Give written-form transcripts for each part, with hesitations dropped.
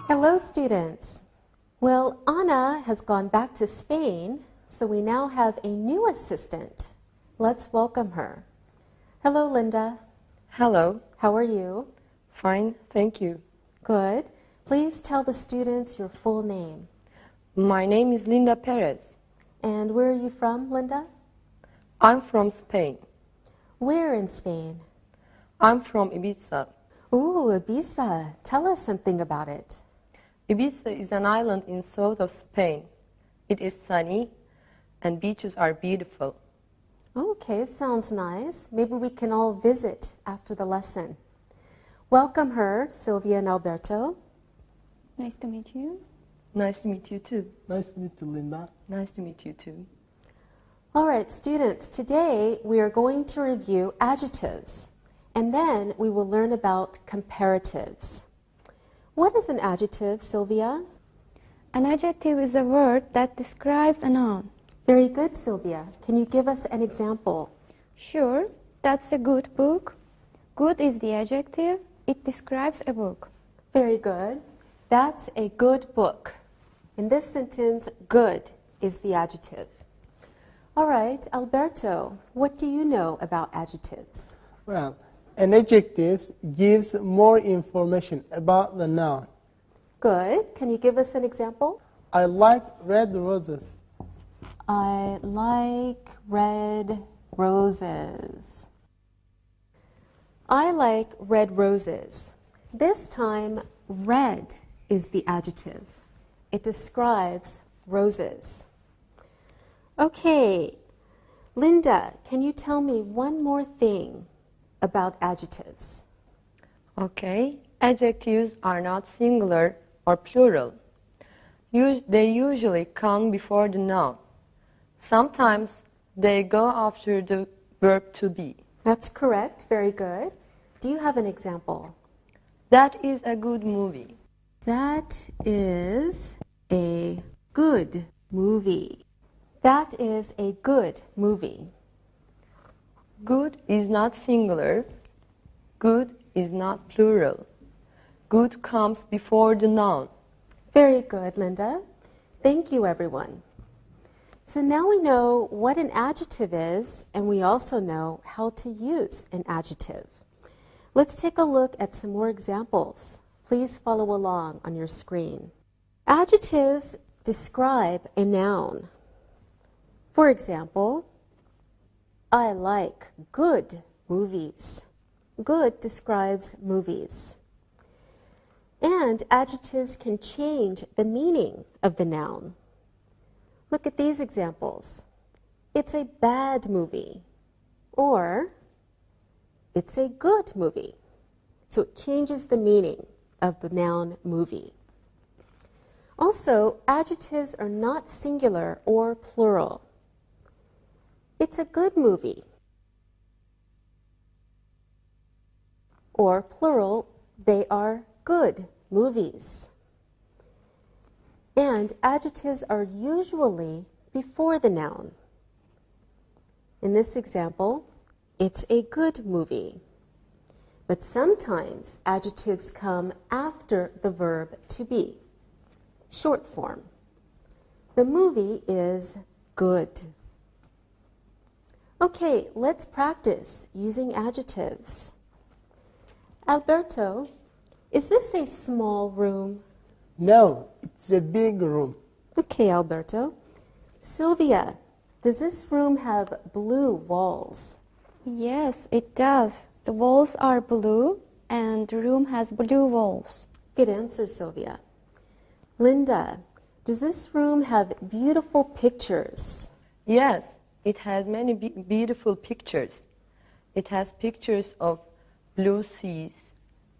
Hello, students. Well, Anna has gone back to Spain, so we now have a new assistant. Let's welcome her. Hello, Linda. Hello. How are you? Fine, thank you. Good. Please tell the students your full name. My name is Linda Perez. And where are you from, Linda? I'm from Spain. Where in Spain? I'm from Ibiza. Ooh, Ibiza. Tell us something about it. Ibiza is an island in south of Spain. It is sunny and beaches are beautiful. Okay, sounds nice. Maybe we can all visit after the lesson. Welcome her, Sylvia and Alberto. Nice to meet you. Nice to meet you too. Nice to meet you, Linda. Nice to meet you too. All right, students, today we are going to review adjectives, and then we will learn about comparatives. What is an adjective, Sylvia? An adjective is a word that describes a noun. Very good, Sylvia. Can you give us an example? Sure, that's a good book. Good is the adjective. It describes a book. Very good. That's a good book. In this sentence, good is the adjective. All right, Alberto, what do you know about adjectives? Well, an adjective gives more information about the noun. Good. Can you give us an example? I like red roses. I like red roses. I like red roses. This time, red is the adjective. It describes roses. Okay, Linda, can you tell me one more thing about adjectives? Okay, adjectives are not singular or plural. They usually come before the noun. Sometimes they go after the verb to be. That's correct. Very good. Do you have an example? That is a good movie. That is a good movie. That is a good movie. Good is not singular. Good is not plural. Good comes before the noun. Very good, Linda. Thank you, everyone. So now we know what an adjective is, and we also know how to use an adjective. Let's take a look at some more examples. Please follow along on your screen. Adjectives describe a noun. For example, I like good movies. Good describes movies. And adjectives can change the meaning of the noun. Look at these examples. It's a bad movie, or it's a good movie. So it changes the meaning of the noun movie. Also, adjectives are not singular or plural. It's a good movie. Or plural, they are good movies. And adjectives are usually before the noun. In this example, it's a good movie. But sometimes adjectives come after the verb to be. Short form. The movie is good. Okay, let's practice using adjectives. Alberto, is this a small room? No, it's a big room. Okay, Alberto. Sylvia, does this room have blue walls? Yes, it does. The walls are blue and the room has blue walls. Good answer, Sylvia. Linda, does this room have beautiful pictures? Yes, it has many beautiful pictures. It has pictures of blue seas.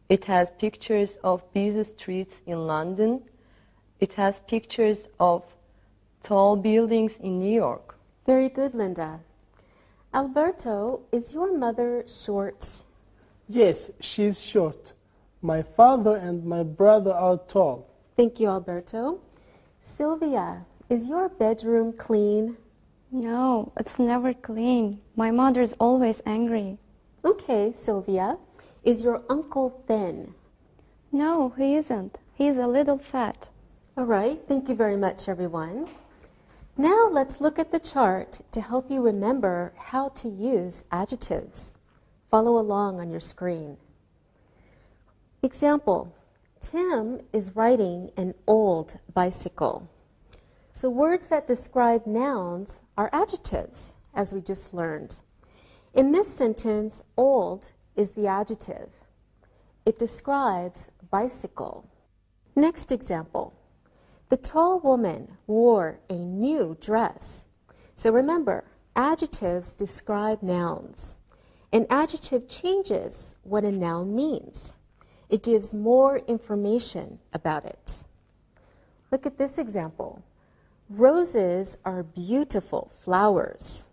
It has pictures of busy streets in London. It has pictures of tall buildings in New York. Very good, Linda. Alberto, is your mother short? Yes, she's short. My father and my brother are tall. Thank you, Alberto. Sylvia, is your bedroom clean? No, it's never clean. My mother's always angry. Okay, Sylvia. Is your uncle thin? No, he isn't. He's a little fat. All right, thank you very much, everyone. Now let's look at the chart to help you remember how to use adjectives. Follow along on your screen. Example, Tim is riding an old bicycle. So words that describe nouns are adjectives, as we just learned. In this sentence, old is the adjective. It describes bicycle. Next example. The tall woman wore a new dress. So remember, adjectives describe nouns. An adjective changes what a noun means. It gives more information about it. Look at this example. Roses are beautiful flowers.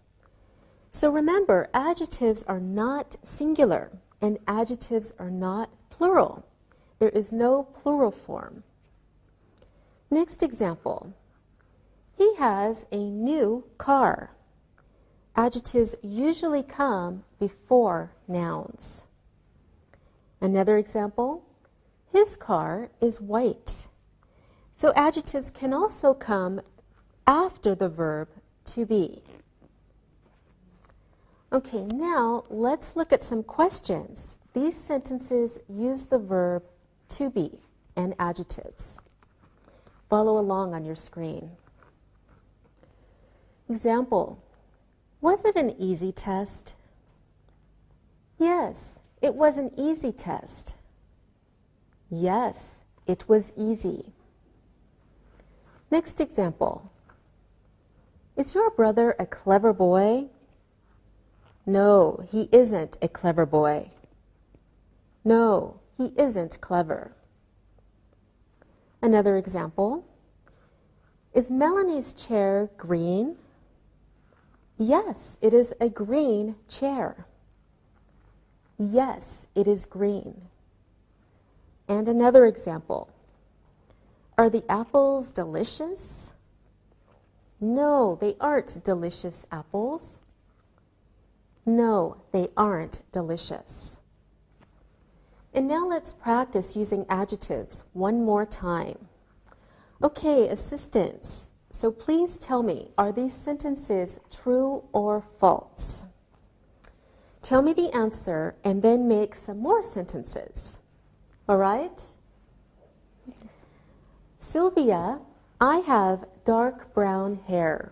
So remember, adjectives are not singular and adjectives are not plural. There is no plural form. Next example. He has a new car. Adjectives usually come before nouns. Another example. His car is white. So adjectives can also come after the verb to be. Okay, now let's look at some questions. These sentences use the verb to be and adjectives. Follow along on your screen. Example, was it an easy test? Yes, it was an easy test. Yes, it was easy. Next example, is your brother a clever boy? No, he isn't a clever boy. No, he isn't clever. Another example. Is Melanie's chair green? Yes, it is a green chair. Yes, it is green. And another example. Are the apples delicious? No, they aren't delicious apples. No, they aren't delicious. And now let's practice using adjectives one more time. Okay, assistants, so please tell me, are these sentences true or false? Tell me the answer and then make some more sentences. All right? Yes. Sylvia, I have dark brown hair.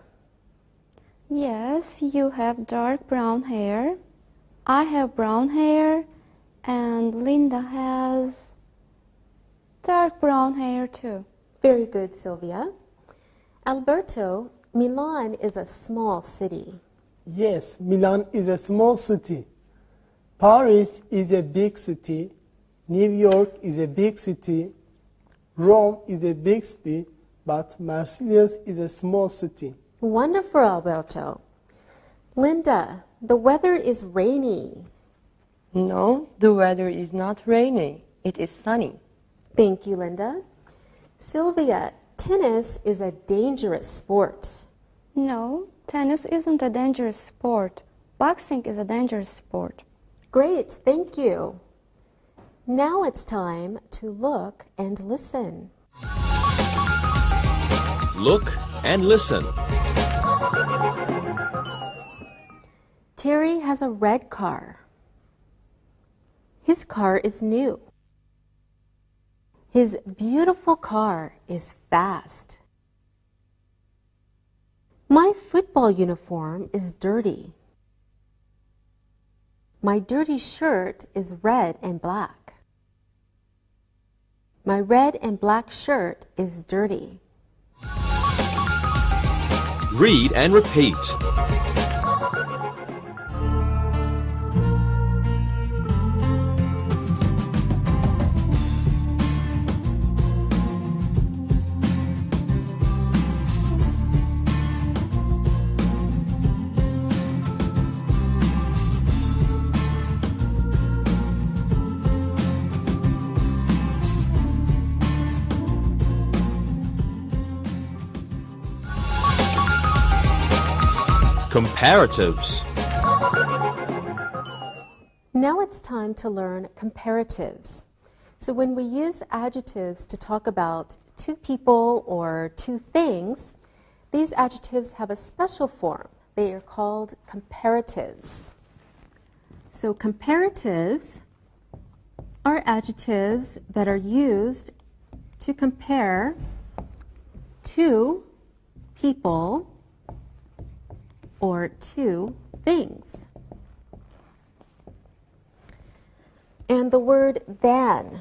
Yes, you have dark brown hair. I have brown hair. And Linda has dark brown hair too. Very good, Sylvia. Alberto, Milan is a small city. Yes, Milan is a small city. Paris is a big city. New York is a big city. Rome is a big city, but Marseilles is a small city. Wonderful, Alberto. Linda, the weather is rainy. No, the weather is not rainy. It is sunny. Thank you, Linda. Sylvia, tennis is a dangerous sport. No, tennis isn't a dangerous sport. Boxing is a dangerous sport. Great, thank you. Now it's time to look and listen. Look and listen. Terry has a red car. His car is new. His beautiful car is fast. My football uniform is dirty. My dirty shirt is red and black. My red and black shirt is dirty. Read and repeat. Comparatives. Now it's time to learn comparatives. So when we use adjectives to talk about two people or two things, these adjectives have a special form. They are called comparatives. So comparatives are adjectives that are used to compare two people or two things. And the word than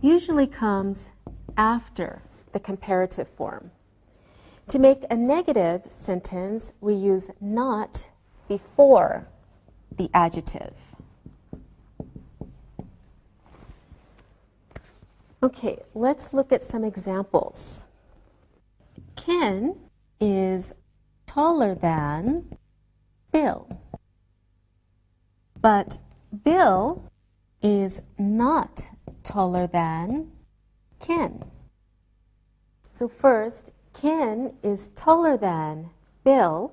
usually comes after the comparative form. To make a negative sentence, we use not before the adjective. Okay, let's look at some examples. Ken is taller than Bill, but Bill is not taller than Ken. So first, Ken is taller than Bill,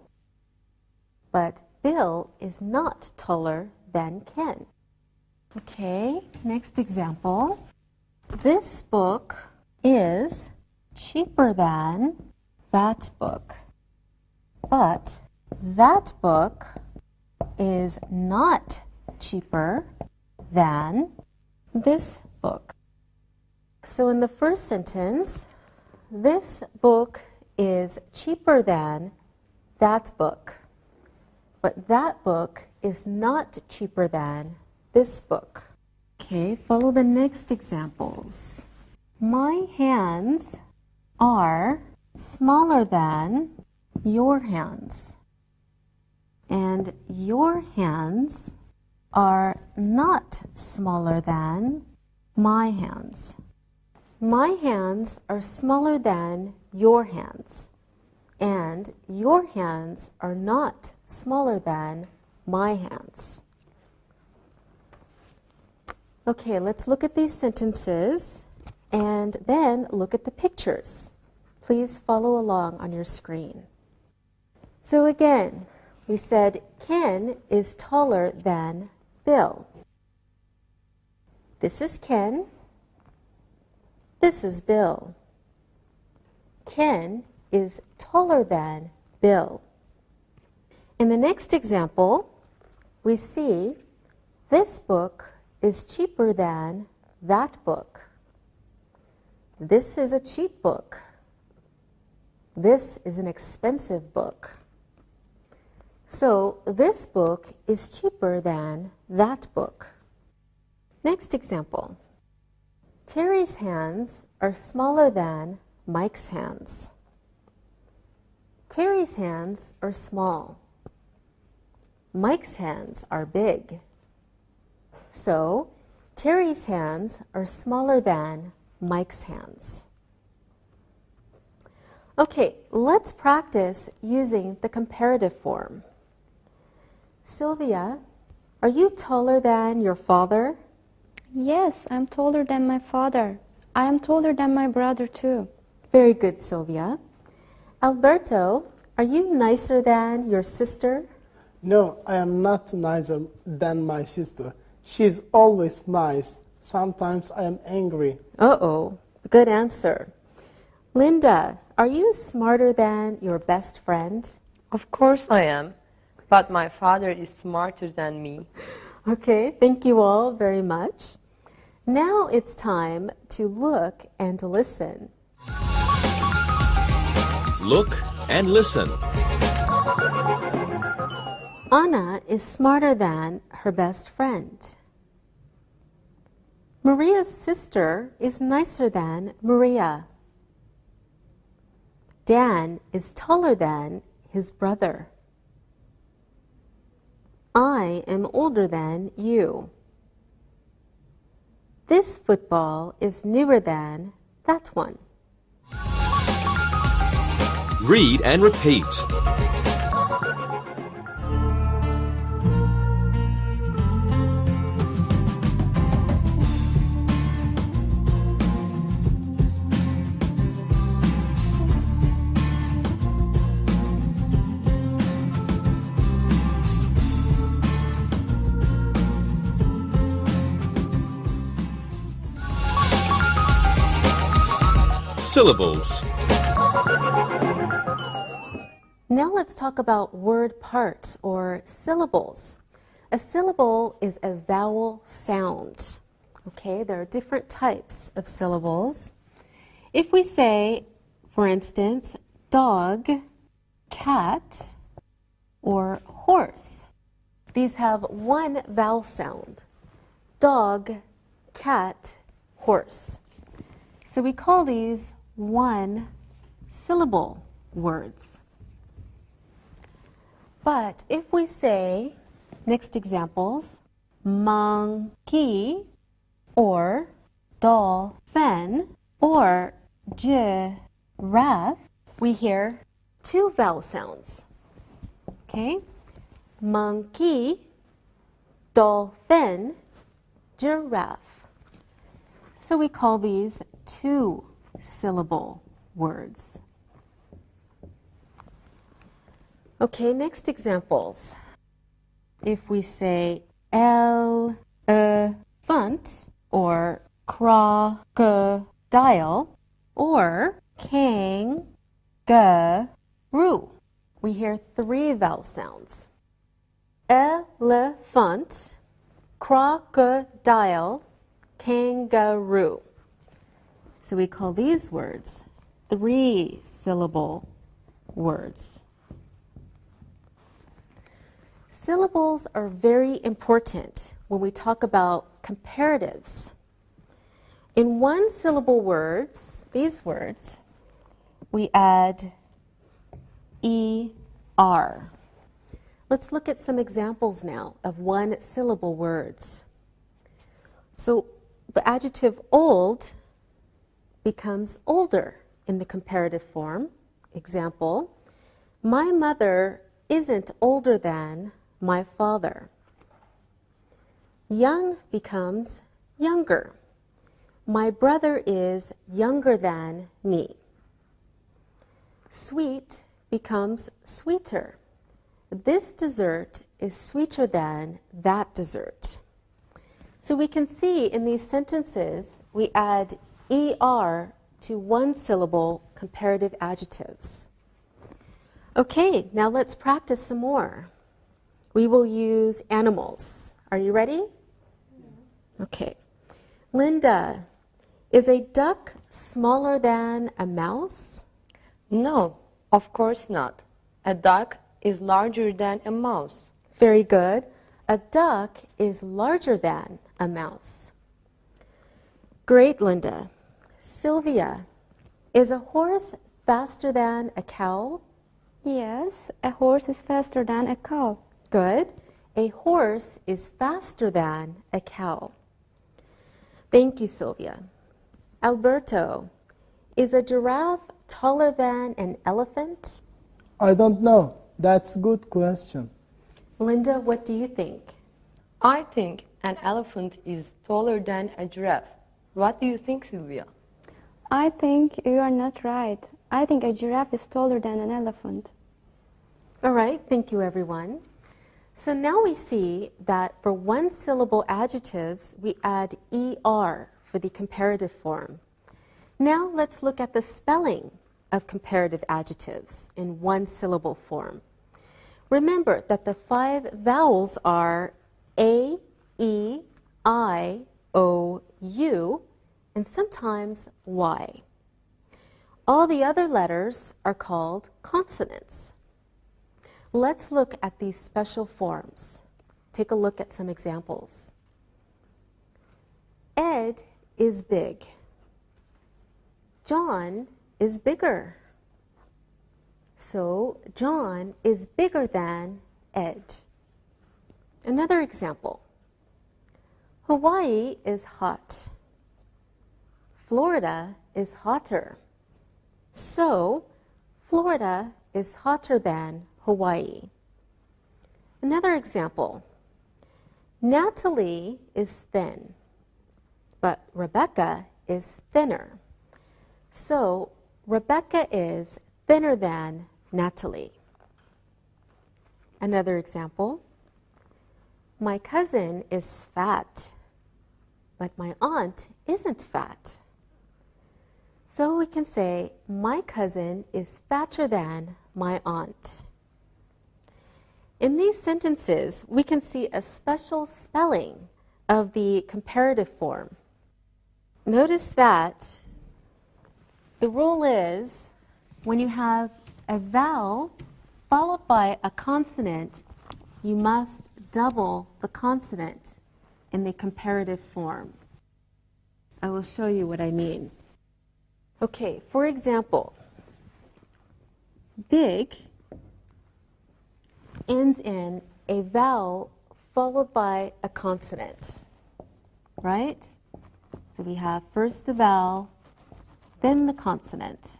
but Bill is not taller than Ken. Okay, next example. This book is cheaper than that book, but that book is not cheaper than this book. So in the first sentence, this book is cheaper than that book, but that book is not cheaper than this book. Okay, follow the next examples. My hands are smaller than your hands, and your hands are not smaller than my hands. My hands are smaller than your hands, and your hands are not smaller than my hands. Okay, let's look at these sentences and then look at the pictures. Please follow along on your screen. So again, we said Ken is taller than Bill. This is Ken. This is Bill. Ken is taller than Bill. In the next example, we see this book is cheaper than that book. This is a cheap book. This is an expensive book. So this book is cheaper than that book. Next example. Terry's hands are smaller than Mike's hands. Terry's hands are small. Mike's hands are big. So Terry's hands are smaller than Mike's hands. Okay, let's practice using the comparative form. Sylvia, are you taller than your father? Yes, I'm taller than my father. I am taller than my brother too. Very good, Sylvia. Alberto, are you nicer than your sister? No, I am not nicer than my sister. She's always nice. Sometimes I am angry. Uh-oh, good answer. Linda, are you smarter than your best friend? Of course I am, but my father is smarter than me. Okay, thank you all very much. Now it's time to look and listen. Look and listen. Anna is smarter than her best friend. Maria's sister is nicer than Maria. Dan is taller than his brother. I am older than you. This football is newer than that one. Read and repeat. syllables. Now let's talk about word parts or syllables. A syllable is a vowel sound. Okay, there are different types of syllables. If we say, for instance, dog, cat, or horse, these have one vowel sound. Dog, cat, horse. So we call these one syllable words. But if we say, next examples, monkey or dolphin or giraffe, we hear two vowel sounds. Okay? Monkey, dolphin, giraffe. So we call these two syllable words. Okay, next examples. If we say elephant or crocodile or kangaroo, we hear three vowel sounds. Elephant, crocodile, kangaroo. So we call these words three syllable words. Syllables are very important when we talk about comparatives. In one syllable words, these words, we add ER. Let's look at some examples now of one syllable words. So the adjective old becomes older in the comparative form. Example, my mother isn't older than my father. Young becomes younger. My brother is younger than me. Sweet becomes sweeter. This dessert is sweeter than that dessert. So we can see in these sentences we add ER to one syllable comparative adjectives. Okay, now let's practice some more. We will use animals. Are you ready? Okay. Linda, is a duck smaller than a mouse? No, of course not. A duck is larger than a mouse. Very good. A duck is larger than a mouse. Great, Linda. Sylvia, is a horse faster than a cow? Yes, a horse is faster than a cow. Good. A horse is faster than a cow. Thank you, Sylvia. Alberto, is a giraffe taller than an elephant? I don't know. That's a good question. Linda, what do you think? I think an elephant is taller than a giraffe. What do you think, Sylvia? I think you are not right. I think a giraffe is taller than an elephant. All right, thank you, everyone. So now we see that for one syllable adjectives, we add ER for the comparative form. Now let's look at the spelling of comparative adjectives in one syllable form. Remember that the 5 vowels are A, E, I, O, U, and sometimes Y. All the other letters are called consonants. Let's look at these special forms. Take a look at some examples. Ed is big. John is bigger. So John is bigger than Ed. Another example. Hawaii is hot. Florida is hotter. So Florida is hotter than Hawaii. Another example. Natalie is thin, but Rebecca is thinner. So Rebecca is thinner than Natalie. Another example. My cousin is fat, but my aunt isn't fat. So we can say, my cousin is fatter than my aunt. In these sentences, we can see a special spelling of the comparative form. Notice that the rule is when you have a vowel followed by a consonant, you must double the consonant in the comparative form. I will show you what I mean. Okay, for example, big ends in a vowel followed by a consonant, right? So we have first the vowel, then the consonant.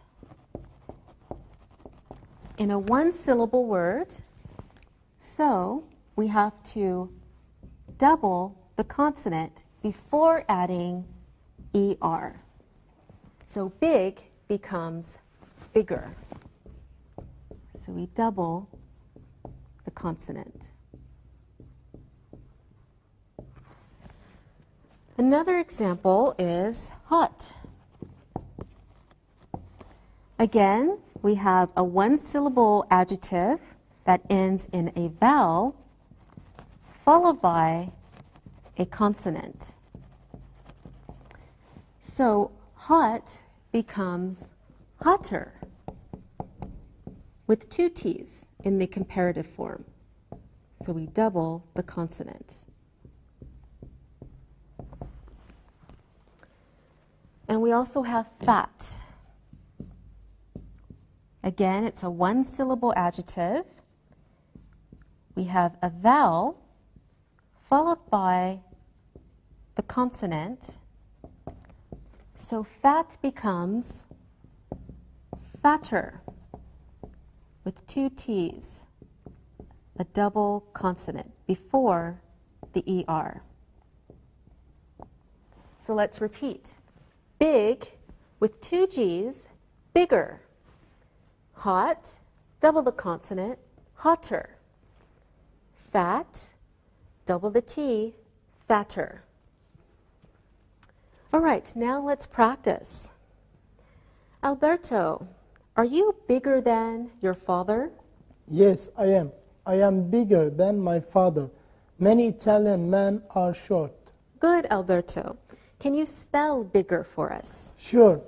In a one-syllable word, so we have to double the consonant before adding ER. So big becomes bigger. So we double the consonant. Another example is hot. Again, we have a one-syllable adjective that ends in a vowel followed by a consonant. So hot becomes hotter with two T's in the comparative form. So we double the consonant. And we also have fat. Again, it's a one-syllable adjective. We have a vowel followed by the consonant. So fat becomes fatter with two T's, a double consonant before the ER. So let's repeat. Big with two G's, bigger. Hot, double the consonant, hotter. Fat, double the T, fatter. All right, now let's practice. Alberto, are you bigger than your father? Yes, I am. I am bigger than my father. Many Italian men are short. Good, Alberto. Can you spell bigger for us? Sure.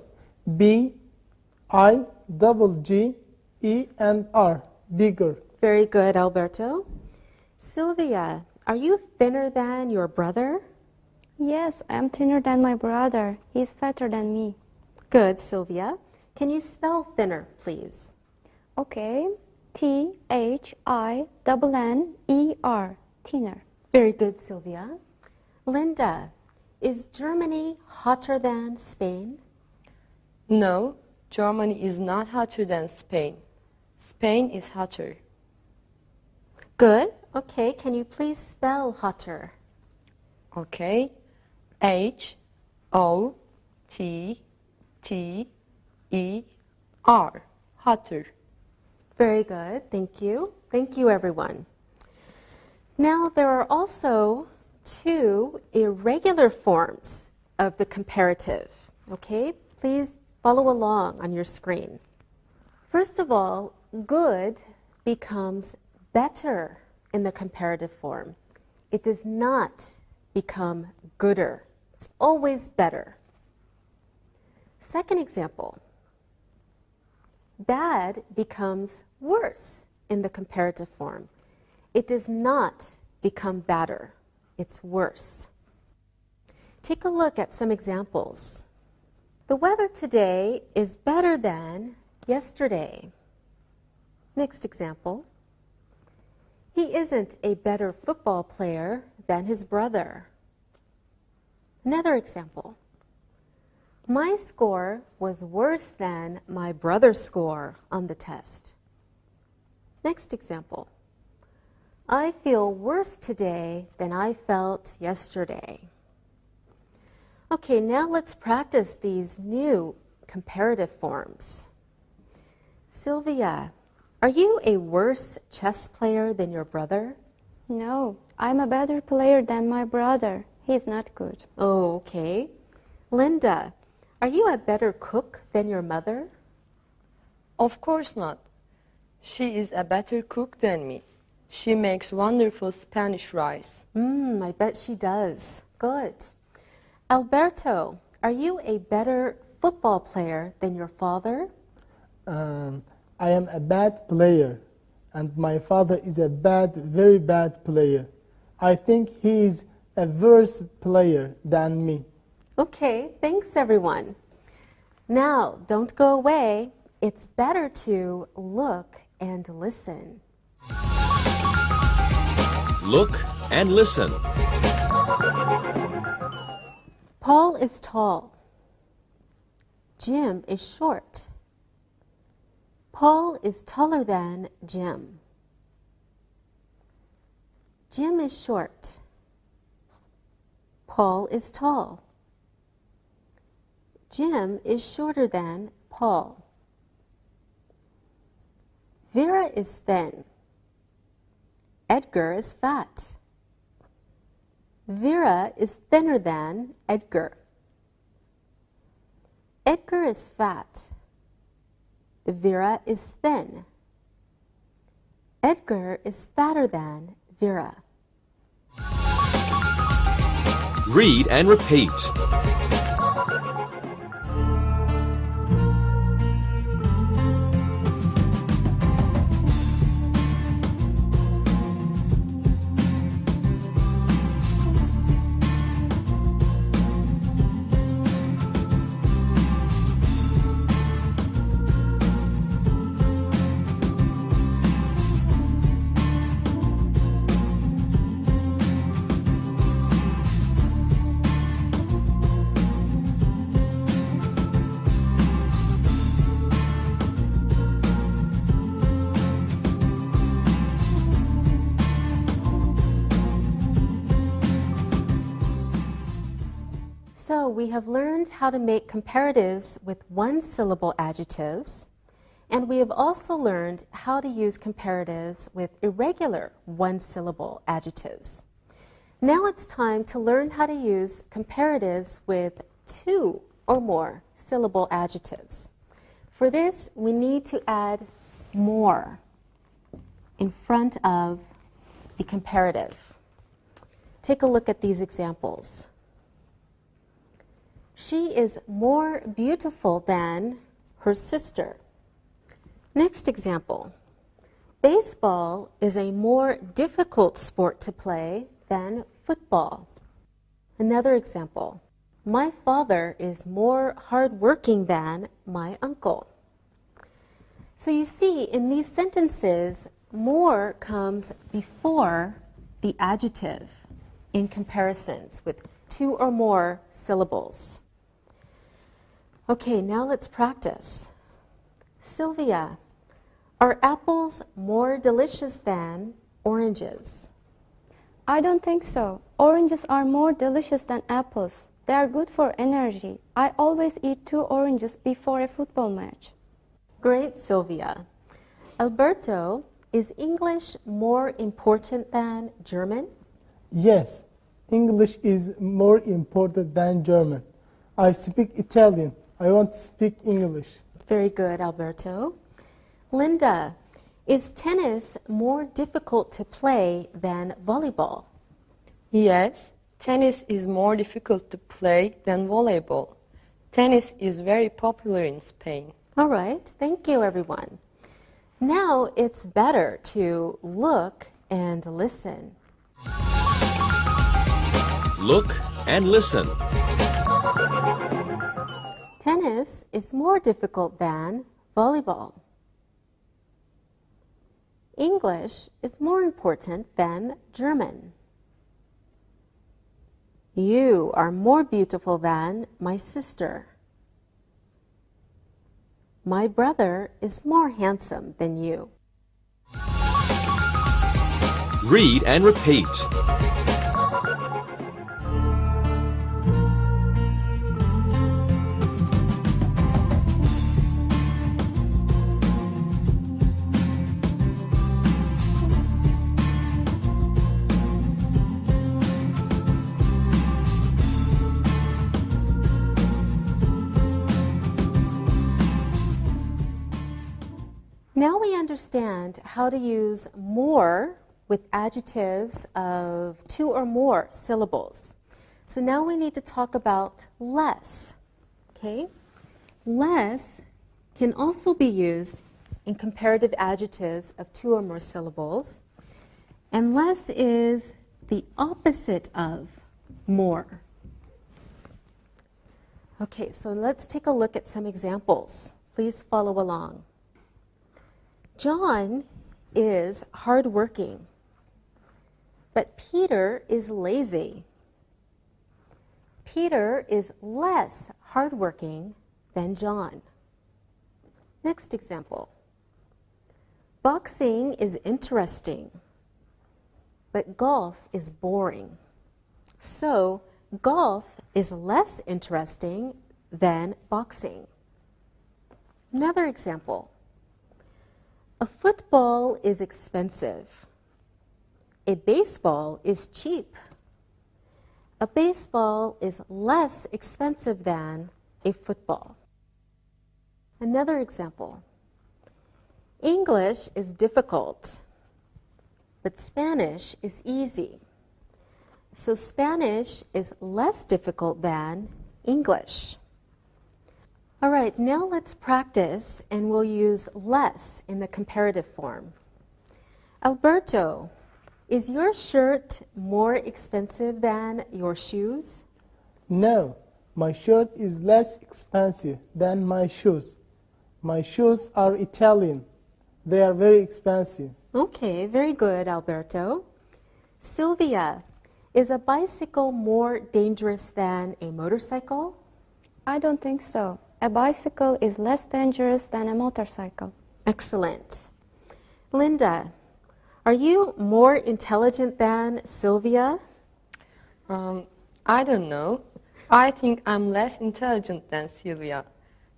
B-I-G-G-E-R. Bigger. Very good, Alberto. Sylvia, are you thinner than your brother? Yes, I'm thinner than my brother. He's fatter than me. Good, Sylvia. Can you spell thinner, please? Okay. T-H-I-N-N-E-R. Thinner. Very good, Sylvia. Linda, is Germany hotter than Spain? No, Germany is not hotter than Spain. Spain is hotter. Good. Okay, can you please spell hotter? Okay. H-O-T-T-E-R. Hotter. Very good. Thank you. Thank you, everyone. Now, there are also two irregular forms of the comparative. Okay? Please follow along on your screen. First of all, good becomes better in the comparative form. It does not become gooder. It's always better. Second example, bad becomes worse in the comparative form. It does not become badder. It's worse. Take a look at some examples. The weather today is better than yesterday. Next example. He isn't a better football player than his brother. Another example. My score was worse than my brother's score on the test. Next example. I feel worse today than I felt yesterday. Okay, now let's practice these new comparative forms. Sylvia, are you a worse chess player than your brother? No, I'm a better player than my brother. He's not good. Oh, okay. Linda, Are you a better cook than your mother? Of course not. She is a better cook than me. She makes wonderful Spanish rice. I bet she does. Good. Alberto, are you a better football player than your father? I am a bad player, and my father is a very bad player. I think he is a worse player than me. Okay, thanks everyone. Now, don't go away. It's better to look and listen. Look and listen. Paul is tall. Jim is short. Paul is taller than Jim. Jim is short. Paul is tall. Jim is shorter than Paul. Vera is thin. Edgar is fat. Vera is thinner than Edgar. Edgar is fat. Vera is thin. Edgar is fatter than Vera. Read and repeat. So we have learned how to make comparatives with one-syllable adjectives, and we have also learned how to use comparatives with irregular one-syllable adjectives. Now it's time to learn how to use comparatives with two or more syllable adjectives. For this, we need to add more in front of the comparative. Take a look at these examples. She is more beautiful than her sister. Next example. Baseball is a more difficult sport to play than football. Another example. My father is more hardworking than my uncle. So you see, in these sentences, more comes before the adjective in comparisons with two or more syllables. Okay, now let's practice. Sylvia, are apples more delicious than oranges? I don't think so. Oranges are more delicious than apples. They are good for energy. I always eat 2 oranges before a football match. Great, Sylvia. Alberto, is English more important than German? Yes, English is more important than German. I speak Italian. I want to speak English. Very good, Alberto. Linda, is tennis more difficult to play than volleyball? Yes, tennis is more difficult to play than volleyball. Tennis is very popular in Spain. All right, thank you, everyone. Now it's better to look and listen. Look and listen. Tennis is more difficult than volleyball. English is more important than German. You are more beautiful than my sister. My brother is more handsome than you. Read and repeat. Now we understand how to use more with adjectives of 2 or more syllables. So now we need to talk about less. Okay? Less can also be used in comparative adjectives of 2 or more syllables. And less is the opposite of more. Okay, so let's take a look at some examples. Please follow along. John is hardworking, but Peter is lazy. Peter is less hardworking than John. Next example. Boxing is interesting, but golf is boring. So, golf is less interesting than boxing. Another example. A football is expensive. A baseball is cheap. A baseball is less expensive than a football. Another example. English is difficult, but Spanish is easy. So Spanish is less difficult than English. All right, now let's practice, and we'll use less in the comparative form. Alberto, is your shirt more expensive than your shoes? No, my shirt is less expensive than my shoes. My shoes are Italian. They are very expensive. Okay, very good, Alberto. Sylvia, is a bicycle more dangerous than a motorcycle? I don't think so. A bicycle is less dangerous than a motorcycle. Excellent. Linda, are you more intelligent than Sylvia? I don't know. I think I'm less intelligent than Sylvia.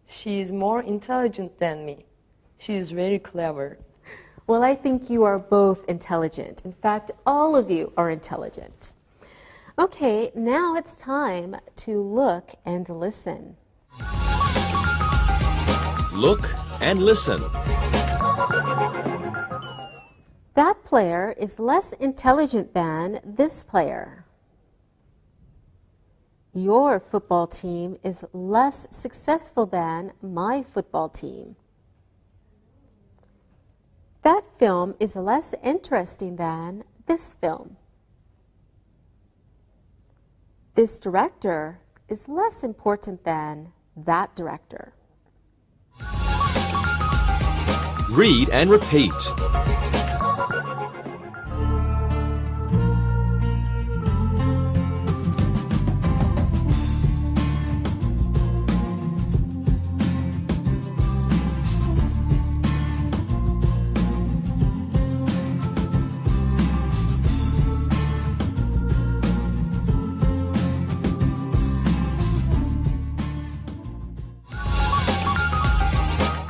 She is more intelligent than me. She is very clever. Well, I think you are both intelligent. In fact, all of you are intelligent. Okay, now it's time to look and listen. Look and listen. That player is less intelligent than this player. Your football team is less successful than my football team. That film is less interesting than this film. This director is less important than that director. Read and repeat.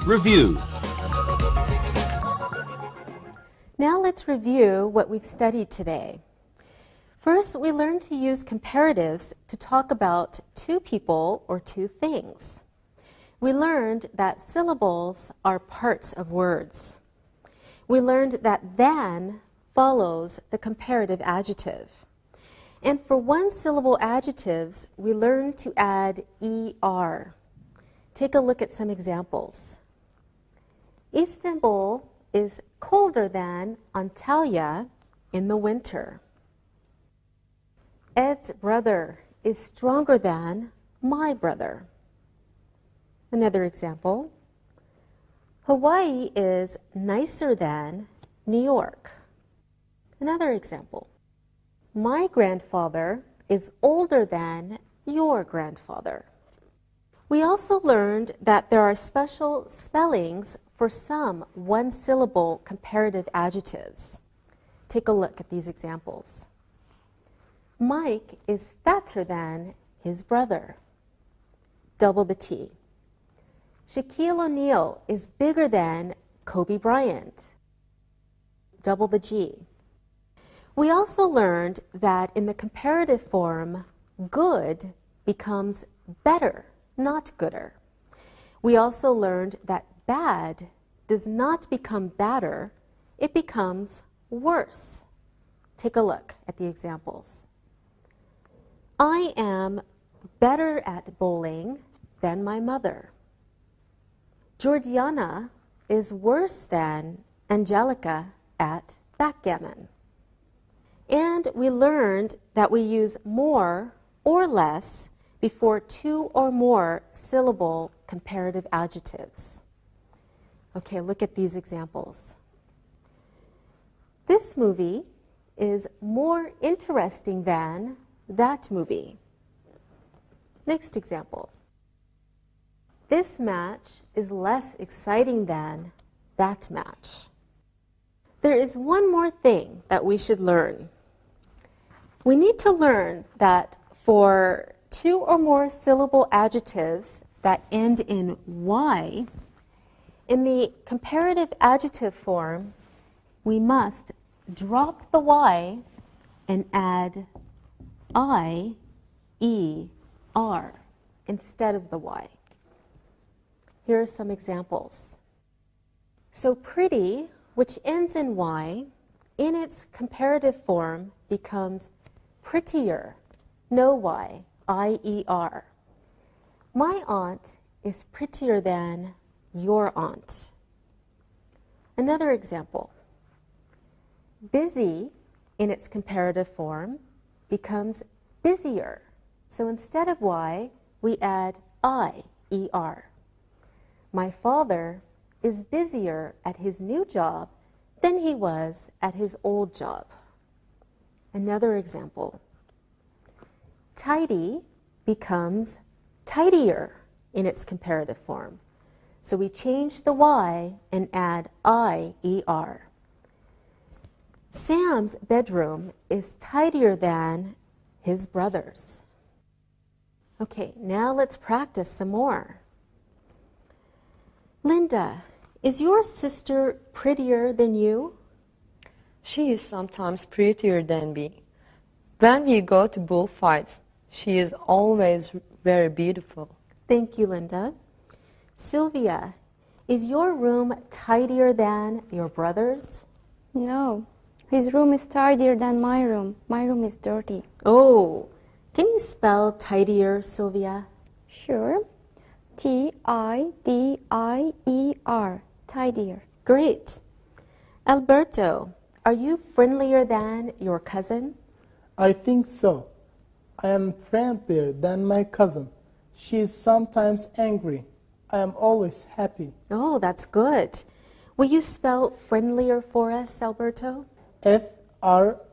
Review. Now let's review what we've studied today. First, we learned to use comparatives to talk about 2 people or 2 things. We learned that syllables are parts of words. We learned that than follows the comparative adjective. And for one-syllable adjectives, we learned to add ER. Take a look at some examples. Istanbul is colder than Antalya in the winter. Ed's brother is stronger than my brother. Another example. Hawaii is nicer than New York. Another example. My grandfather is older than your grandfather. We also learned that there are special spellings for some one-syllable comparative adjectives. Take a look at these examples. Mike is fatter than his brother. Double the T. Shaquille O'Neal is bigger than Kobe Bryant. Double the G. We also learned that in the comparative form, good becomes better, not gooder. We also learned that bad does not become better, it becomes worse. Take a look at the examples. I am better at bowling than my mother. Georgiana is worse than Angelica at backgammon. And we learned that we use more or less before two or more syllable comparative adjectives. Okay, look at these examples. This movie is more interesting than that movie. Next example. This match is less exciting than that match. There is one more thing that we should learn. We need to learn that for two or more syllable adjectives that end in Y, in the comparative adjective form, we must drop the Y and add I, E, R instead of the Y. Here are some examples. So pretty, which ends in Y, in its comparative form becomes prettier, no Y, I-E-R. My aunt is prettier than your aunt. Another example. Busy, in its comparative form, becomes busier. So instead of Y, we add I-E-R. My father is busier at his new job than he was at his old job. Another example. Tidy becomes tidier in its comparative form. So we change the Y and add I-E-R. Sam's bedroom is tidier than his brother's. Okay, now let's practice some more. Linda, is your sister prettier than you? She is sometimes prettier than me. When we go to bullfights, she is always very beautiful. Thank you, Linda. Sylvia, is your room tidier than your brother's? No, his room is tidier than my room. My room is dirty. Oh, can you spell tidier, Sylvia? Sure. T-I-D-I-E-R. Tidier. Great. Alberto, are you friendlier than your cousin? I think so. I am friendlier than my cousin. She is sometimes angry. I am always happy. Oh, that's good. Will you spell friendlier for us, Alberto? F-R-I-E-N-D-L-I-E-R.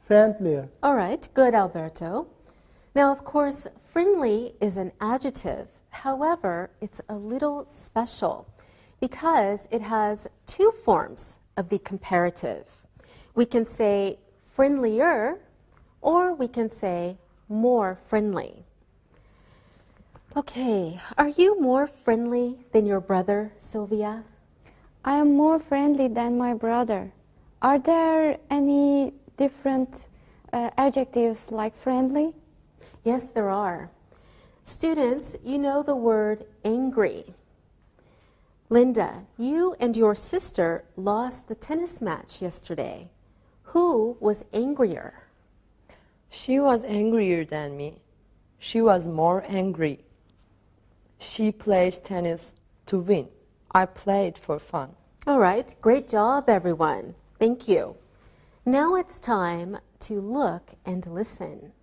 Friendlier. All right, good, Alberto. Now, of course, friendly is an adjective. However, it's a little special because it has two forms of the comparative. We can say friendlier, or we can say more friendly. Okay, are you more friendly than your brother, Sylvia? I am more friendly than my brother. Are there any different adjectives like friendly? Yes, there are. Students, you know the word angry. Linda, you and your sister lost the tennis match yesterday. Who was angrier? She was angrier than me. She was more angry. She plays tennis to win. I played for fun. All right, great job, everyone. Thank you. Now it's time to look and listen.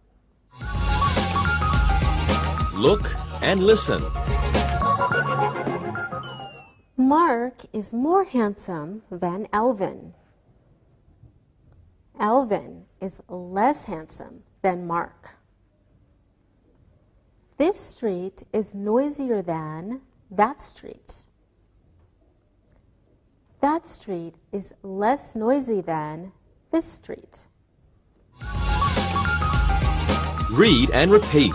Look and listen. Mark is more handsome than Alvin. Alvin is less handsome than Mark. This street is noisier than that street. That street is less noisy than this street. Read and repeat.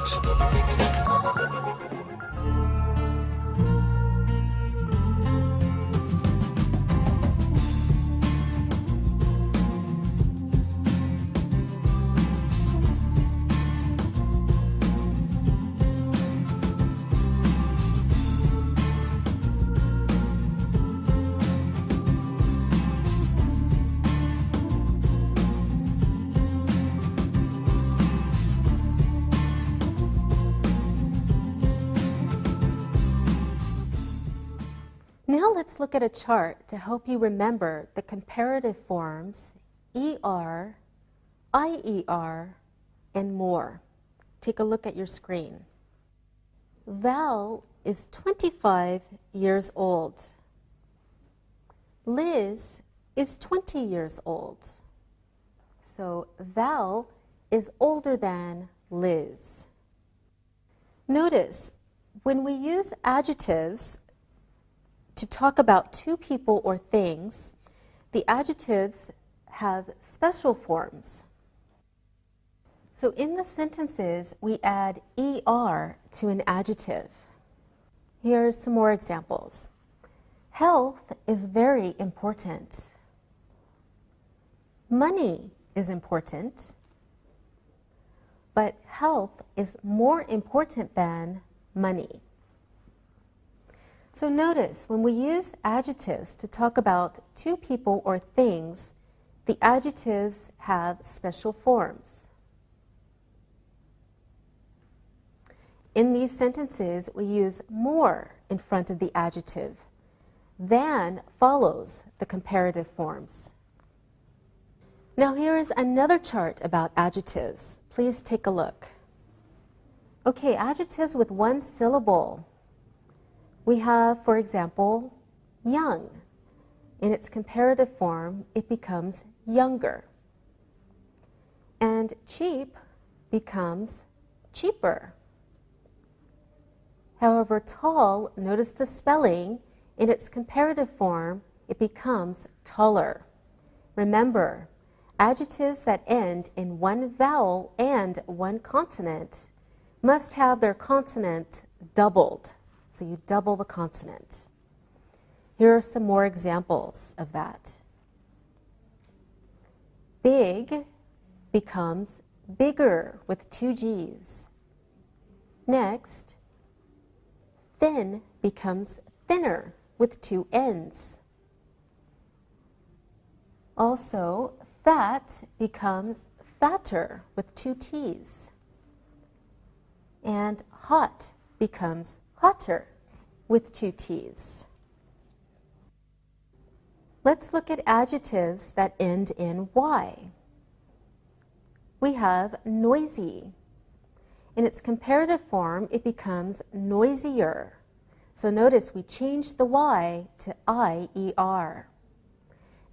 look at a chart to help you remember the comparative forms ER, IER, and more. Take a look at your screen. Val is 25 years old. Liz is 20 years old. So Val is older than Liz. Notice, when we use adjectives to talk about two people or things, the adjectives have special forms. So in the sentences, we add ER to an adjective. Here are some more examples. Health is very important. Money is important, but health is more important than money. So notice, when we use adjectives to talk about two people or things, the adjectives have special forms. In these sentences, we use more in front of the adjective. Than follows the comparative forms. Now here is another chart about adjectives. Please take a look. Okay, adjectives with one syllable. We have, for example, young. In its comparative form, it becomes younger. And cheap becomes cheaper. However, tall, notice the spelling, in its comparative form, it becomes taller. Remember, adjectives that end in one vowel and one consonant must have their consonant doubled. So you double the consonant. Here are some more examples of that. Big becomes bigger with two G's. Next, thin becomes thinner with two N's. Also, fat becomes fatter with two T's. And hot becomes hotter with two T's. Let's look at adjectives that end in Y. We have noisy. In its comparative form, it becomes noisier. So notice we changed the Y to IER.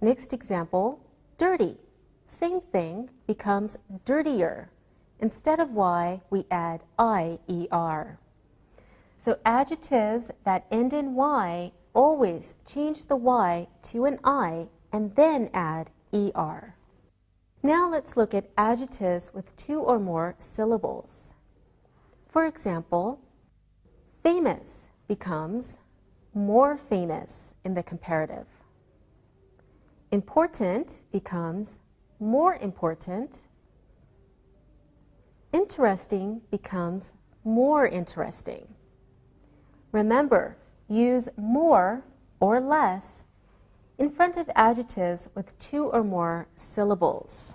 Next example, dirty. Same thing, becomes dirtier. Instead of Y, we add IER. So adjectives that end in Y always change the Y to an I and then add ER. Now let's look at adjectives with two or more syllables. For example, famous becomes more famous in the comparative. Important becomes more important. Interesting becomes more interesting. Remember, use more or less in front of adjectives with two or more syllables.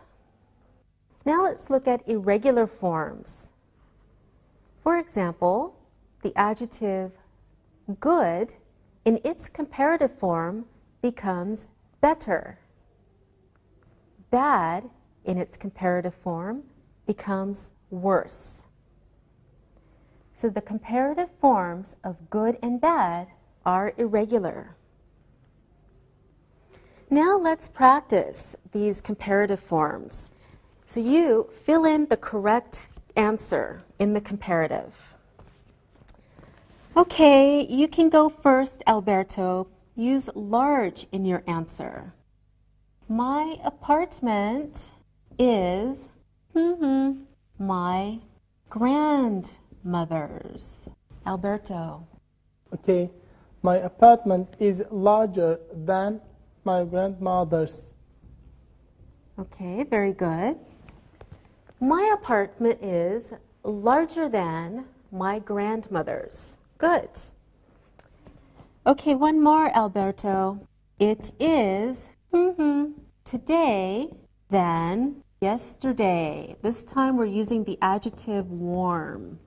Now let's look at irregular forms. For example, the adjective good in its comparative form becomes better. Bad in its comparative form becomes worse. So the comparative forms of good and bad are irregular. Now let's practice these comparative forms. So you fill in the correct answer in the comparative. Okay, you can go first, Alberto. Use large in your answer. My apartment is my grandmother's. Alberto. Okay, my apartment is larger than my grandmother's. Okay, very good. My apartment is larger than my grandmother's. Good. Okay, one more, Alberto. It is today than yesterday. This time we're using the adjective warm.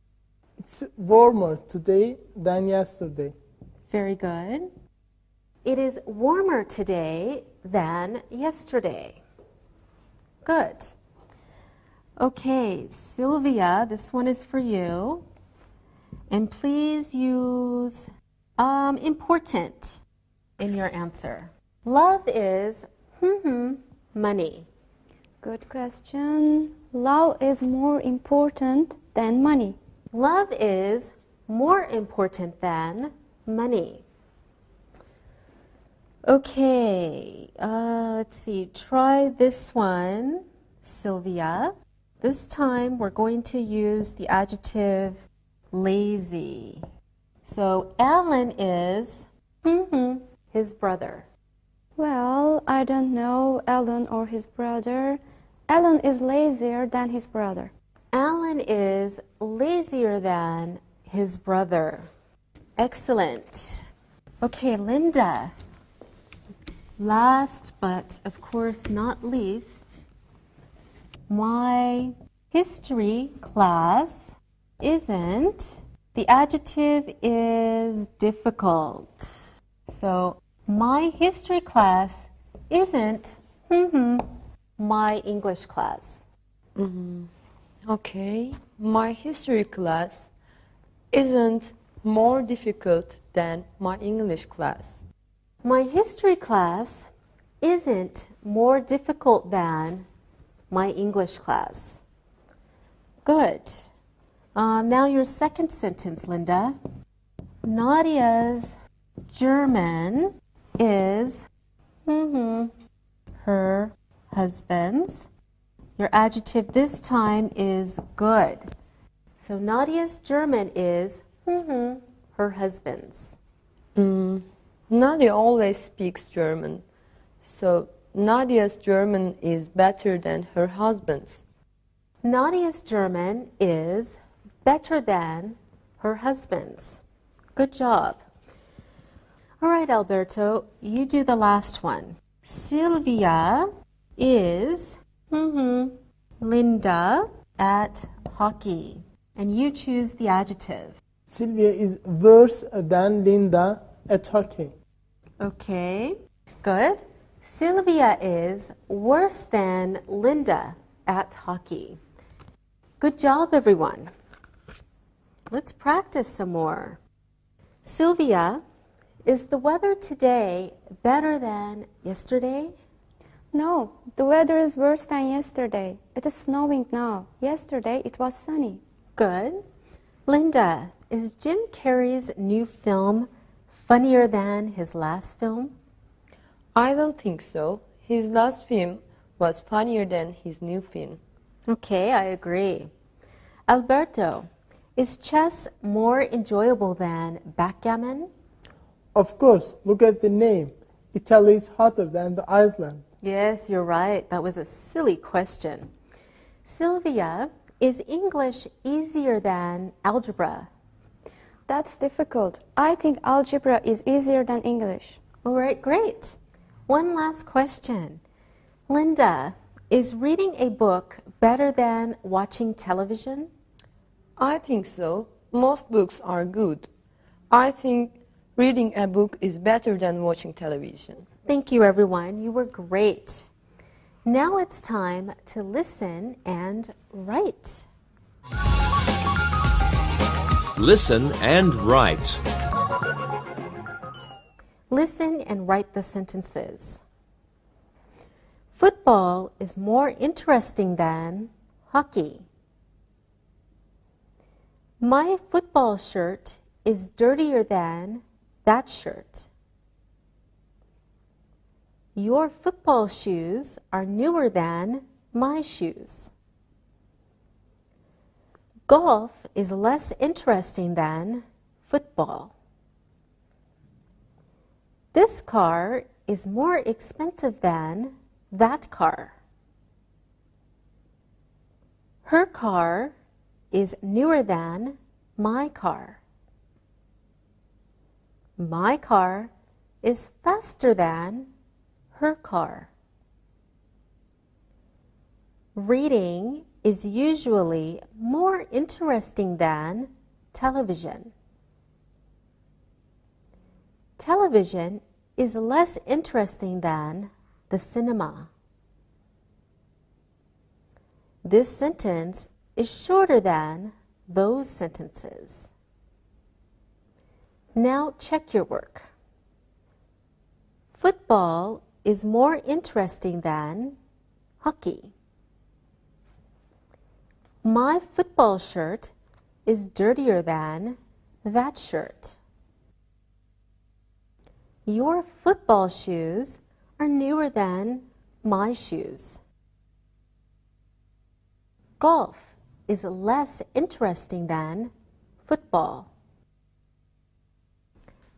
It's warmer today than yesterday. Very good. It is warmer today than yesterday. Good. Okay, Sylvia, this one is for you. And please use important in your answer. Love is money. Good question. Love is more important than money. Love is more important than money. Okay, let's see. Try this one, Sylvia. This time we're going to use the adjective lazy. So Alan is his brother. Well, I don't know Alan or his brother. Alan is lazier than his brother. Alan is lazier than his brother. Excellent. Okay, Linda. Last but of course not least, my history class isn't, the adjective is difficult. So my history class isn't my English class. Okay, my history class isn't more difficult than my English class. My history class isn't more difficult than my English class. Good. Now your second sentence, Linda. Nadia's German is her husband's. Your adjective this time is good. So Nadia's German is her husband's. Nadia always speaks German, so Nadia's German is better than her husband's. Nadia's German is better than her husband's. Good job. All right, Alberto, you do the last one. Sylvia is Linda at hockey. And you choose the adjective. Sylvia is worse than Linda at hockey. Okay, good. Sylvia is worse than Linda at hockey. Good job, everyone. Let's practice some more. Sylvia, is the weather today better than yesterday? No, the weather is worse than yesterday. It is snowing now. Yesterday it was sunny. Good. Linda, is Jim Carrey's new film funnier than his last film? I don't think so. His last film was funnier than his new film. Okay, I agree. Alberto, is chess more enjoyable than backgammon? Of course, look at the name. Italy is hotter than the Iceland. Yes, you're right. That was a silly question. Sylvia, is English easier than algebra? That's difficult. I think algebra is easier than English. All right, great. One last question. Linda, is reading a book better than watching television? I think so. Most books are good. I think reading a book is better than watching television. Thank you, everyone. You were great. Now it's time to listen and write. Listen and write. Listen and write the sentences. Football is more interesting than hockey. My football shirt is dirtier than that shirt. Your football shoes are newer than my shoes. Golf is less interesting than football. This car is more expensive than that car. Her car is newer than my car. My car is faster than her car. Reading is usually more interesting than television. Television is less interesting than the cinema. This sentence is shorter than those sentences. Now check your work. Football is more interesting than hockey. My football shirt is dirtier than that shirt. Your football shoes are newer than my shoes. Golf is less interesting than football.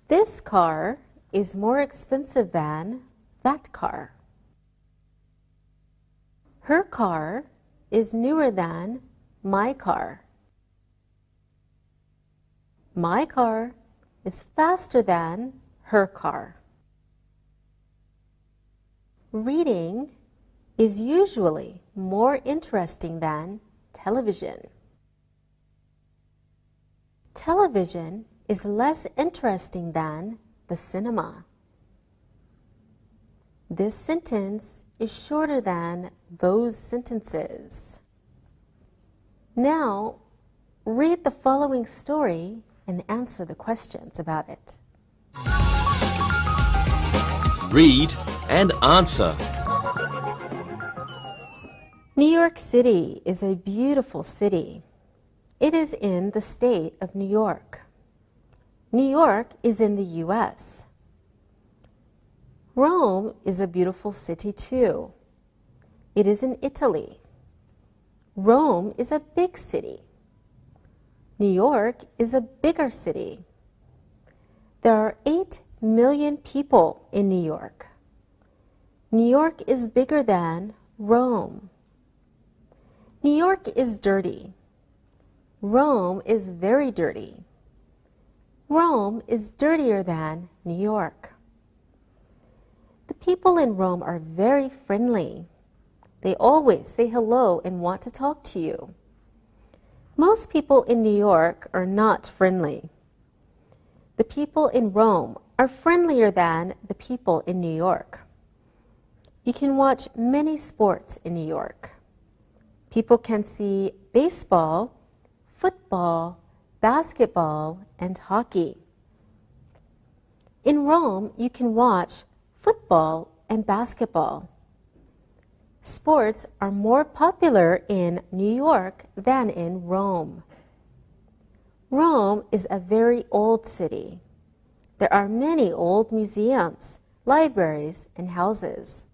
This car is more expensive than that car. Her car is newer than my car. My car is faster than her car. Reading is usually more interesting than television. Television is less interesting than the cinema. This sentence is shorter than those sentences. Now, read the following story and answer the questions about it. Read and answer. New York City is a beautiful city. It is in the state of New York. New York is in the U.S. Rome is a beautiful city too. It is in Italy. Rome is a big city. New York is a bigger city. There are 8 million people in New York. New York is bigger than Rome. New York is dirty. Rome is very dirty. Rome is dirtier than New York. The people in Rome are very friendly. They always say hello and want to talk to you. Most people in New York are not friendly. The people in Rome are friendlier than the people in New York. You can watch many sports in New York. People can see baseball, football, basketball, and hockey. In Rome, you can watch football and basketball. Sports are more popular in New York than in Rome. Rome is a very old city. There are many old museums, libraries, and houses.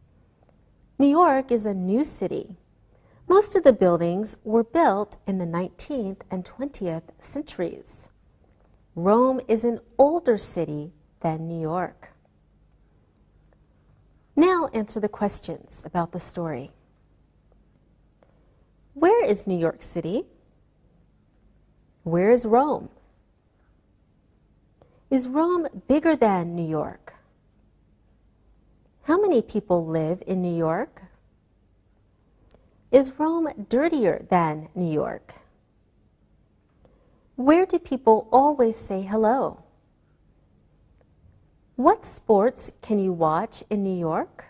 New York is a new city. Most of the buildings were built in the 19th and 20th centuries. Rome is an older city than New York. Now answer the questions about the story. Where is New York City? Where is Rome? Is Rome bigger than New York? How many people live in New York? Is Rome dirtier than New York? Where do people always say hello? What sports can you watch in New York?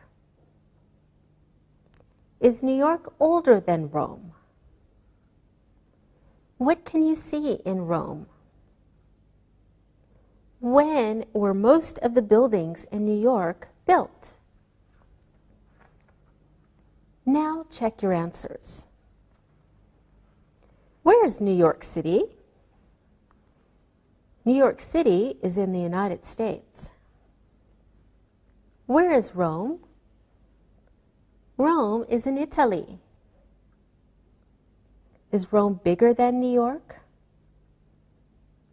Is New York older than Rome? What can you see in Rome? When were most of the buildings in New York built? Now check your answers. Where is New York City? New York City is in the United States. Where is Rome? Rome is in Italy. Is Rome bigger than New York?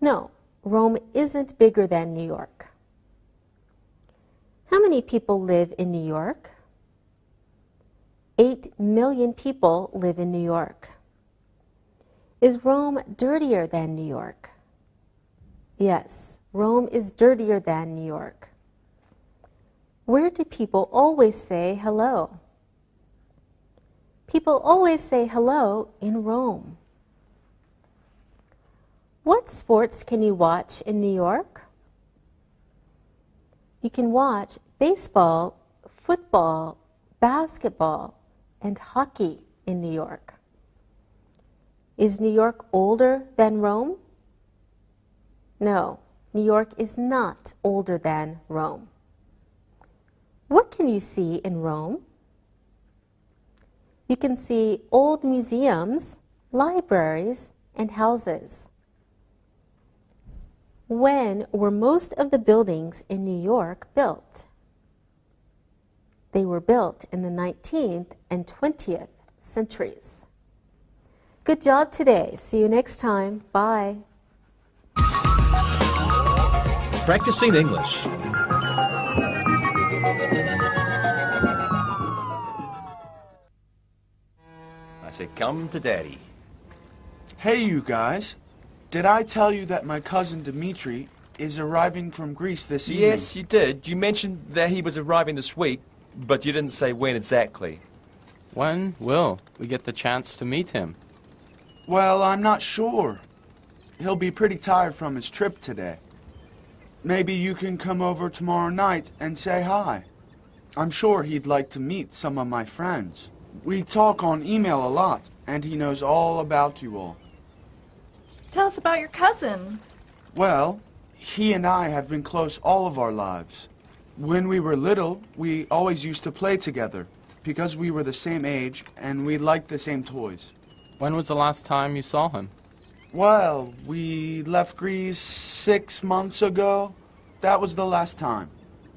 No, Rome isn't bigger than New York. How many people live in New York? 8 million people live in New York. Is Rome dirtier than New York? Yes, Rome is dirtier than New York. Where do people always say hello? People always say hello in Rome. What sports can you watch in New York? You can watch baseball, football, basketball, and hockey in New York. Is New York older than Rome? No, New York is not older than Rome. What can you see in Rome? You can see old museums, libraries, and houses. When were most of the buildings in New York built? They were built in the 19th and 20th centuries. Good job today. See you next time. Bye. Practicing English. I said, come to Daddy. Hey, you guys. Did I tell you that my cousin Dimitri is arriving from Greece this evening? Yes, you did. You mentioned that he was arriving this week, but you didn't say when exactly. When will we get the chance to meet him? Well, I'm not sure. He'll be pretty tired from his trip today. Maybe you can come over tomorrow night and say hi. I'm sure he'd like to meet some of my friends. We talk on email a lot, and he knows all about you all. Tell us about your cousin. Well, he and I have been close all of our lives. When we were little, we always used to play together, because we were the same age and we liked the same toys. When was the last time you saw him? Well, we left Greece 6 months ago. That was the last time.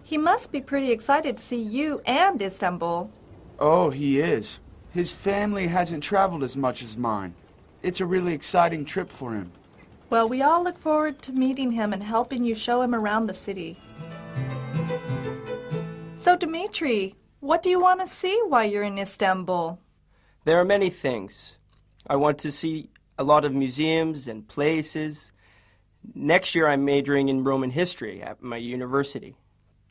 He must be pretty excited to see you and Istanbul. Oh, he is. His family hasn't traveled as much as mine. It's a really exciting trip for him. Well, we all look forward to meeting him and helping you show him around the city. So, Dimitri, what do you want to see while you're in Istanbul? There are many things. I want to see a lot of museums and places. Next year I'm majoring in Roman history at my university.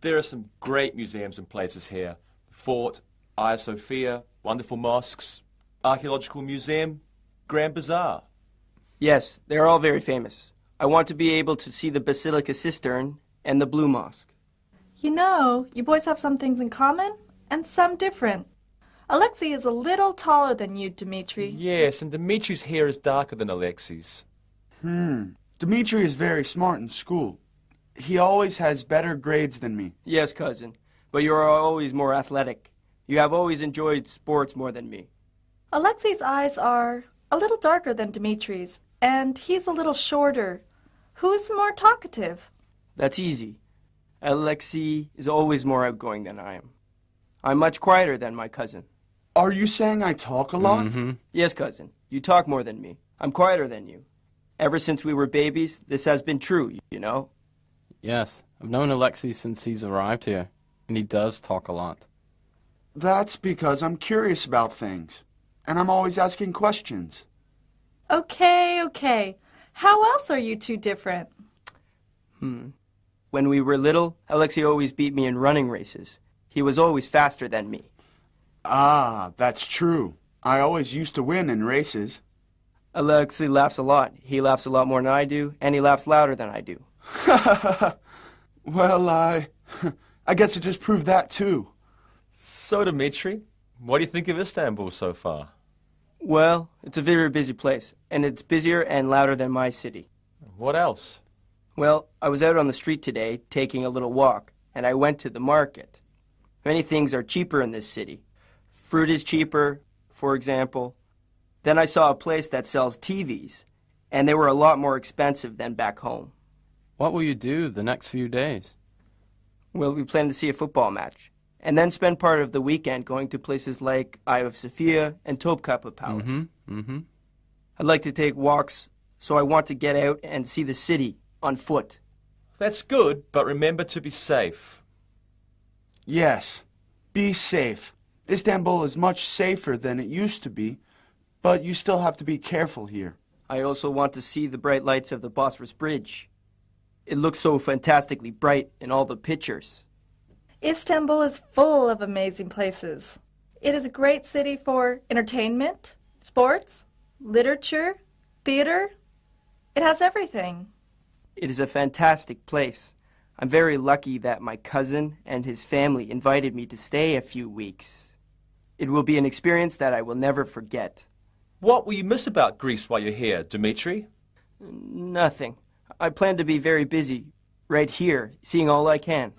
There are some great museums and places here. Fort, Hagia Sophia, wonderful mosques, archaeological museum, Grand Bazaar. Yes, they're all very famous. I want to be able to see the Basilica Cistern and the Blue Mosque. You know, you boys have some things in common and some different. Alexei is a little taller than you, Dimitri. Yes, and Dimitri's hair is darker than Alexei's. Dimitri is very smart in school. He always has better grades than me. Yes, cousin, but you are always more athletic. You have always enjoyed sports more than me. Alexei's eyes are a little darker than Dimitri's, and he's a little shorter. Who's more talkative? That's easy. Alexei is always more outgoing than I am. I'm much quieter than my cousin. Are you saying I talk a lot? Mm-hmm. Yes, cousin, you talk more than me. I'm quieter than you. Ever since we were babies, this has been true, you know? Yes, I've known Alexei since he's arrived here, and he does talk a lot. That's because I'm curious about things, and I'm always asking questions. Okay. How else are you two different? When we were little, Alexei always beat me in running races. He was always faster than me. Ah, that's true. I always used to win in races. Alexei laughs a lot. He laughs a lot more than I do, and he laughs louder than I do. Well, I guess it just proved that too. So, Dimitri, what do you think of Istanbul so far? Well, it's a very busy place, and it's busier and louder than my city. What else? Well, I was out on the street today taking a little walk, and I went to the market. Many things are cheaper in this city. Fruit is cheaper, for example. Then I saw a place that sells TVs, and they were a lot more expensive than back home. What will you do the next few days? Well, we plan to see a football match, and then spend part of the weekend going to places like Hagia Sophia and Topkapi Palace. I'd like to take walks, so I want to get out and see the city on foot. That's good, but remember to be safe. Yes, be safe. Istanbul is much safer than it used to be, but you still have to be careful here. I also want to see the bright lights of the Bosphorus Bridge. It looks so fantastically bright in all the pictures. Istanbul is full of amazing places. It is a great city for entertainment, sports, literature, theater. It has everything. It is a fantastic place. I'm very lucky that my cousin and his family invited me to stay a few weeks. It will be an experience that I will never forget. What will you miss about Greece while you're here, Dimitri? Nothing. I plan to be very busy right here, seeing all I can.